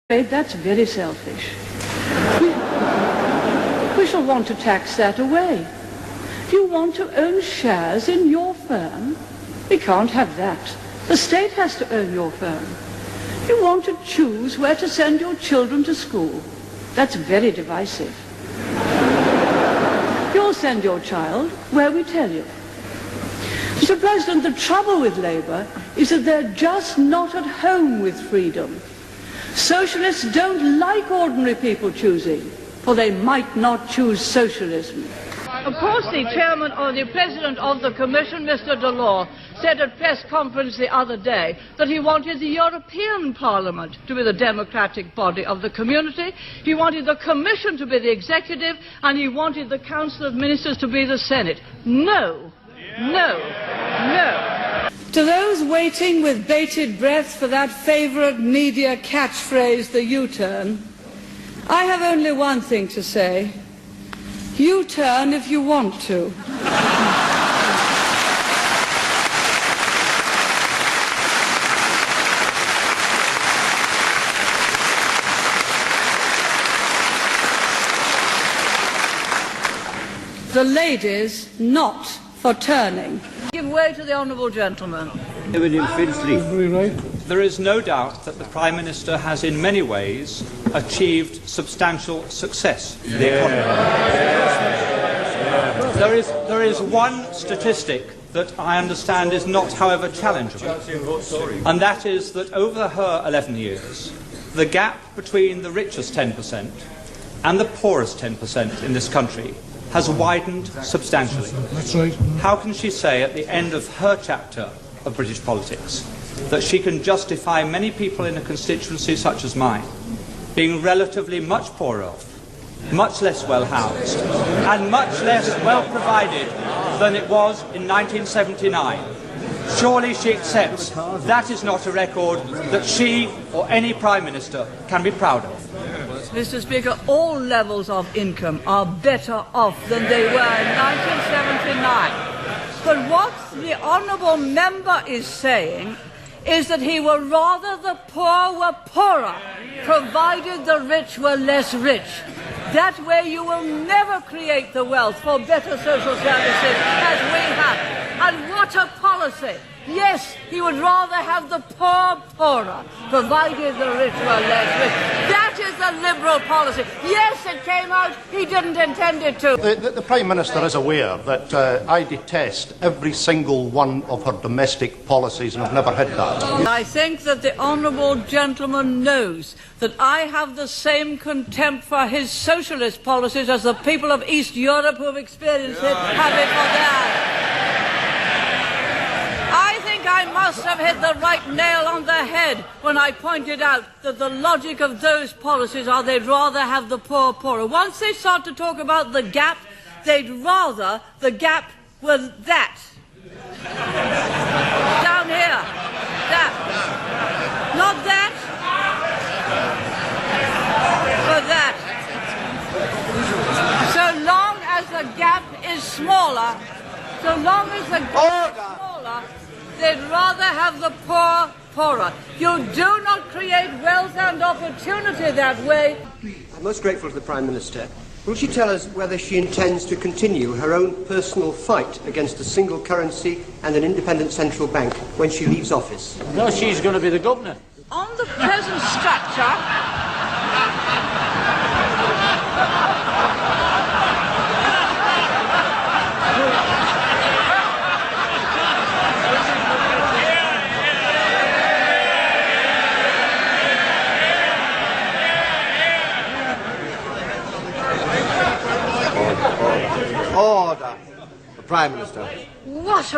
That's very selfish. We shall want to tax that away. You want to own shares in your firm? We can't have that. The state has to own your firm. You want to choose where to send your children to school? That's very divisive. You'll send your child where we tell you. Mr. President, the trouble with Labour is that they're just not at home with freedom. Socialists don't like ordinary people choosing, for they might not choose socialism. Of course, the chairman or the president of the Commission, Mr. Delors, said at press conference the other day that he wanted the European Parliament to be the democratic body of the community, he wanted the Commission to be the executive, and he wanted the Council of Ministers to be the Senate. No, no, no. To those waiting with bated breath for that favourite media catchphrase, the U-turn, I have only one thing to say. U-turn if you want to. The ladies not for turning. Give way to the honourable gentleman. There is no doubt that the Prime Minister has in many ways achieved substantial success in the economy. There is one statistic that I understand is not, however, challengeable, and that is that over her 11 years, the gap between the richest 10% and the poorest 10% in this country has widened substantially. That's right. How can she say at the end of her chapter of British politics that she can justify many people in a constituency such as mine being relatively much poorer off, much less well housed, and much less well provided than it was in 1979? Surely she accepts that is not a record that she or any Prime Minister can be proud of. Mr. Speaker, all levels of income are better off than they were in 1979. But what the honourable member is saying is that he would rather the poor were poorer, provided the rich were less rich. That way you will never create the wealth for better social services as we have. And what a policy! Yes, he would rather have the poor poorer, provided the rich were less rich. That is the Liberal policy. Yes, it came out, he didn't intend it to. The Prime Minister is aware that I detest every single one of her domestic policies, and I've never hid that. I think that the honourable gentleman knows that I have the same contempt for his socialist policies as the people of East Europe who have experienced it have it for theirs. I must have hit the right nail on the head when I pointed out that the logic of those policies are they'd rather have the poor poorer. Once they start to talk about the gap, they'd rather the gap was that. Down here. That. Not that. But that. So long as the gap is smaller, so long as the gap is smaller, they'd rather have the poor poorer. You do not create wealth and opportunity that way. I'm most grateful to the Prime Minister. Will she tell us whether she intends to continue her own personal fight against a single currency and an independent central bank when she leaves office? No, she's going to be the governor. On the present structure, Order. The Prime Minister. what a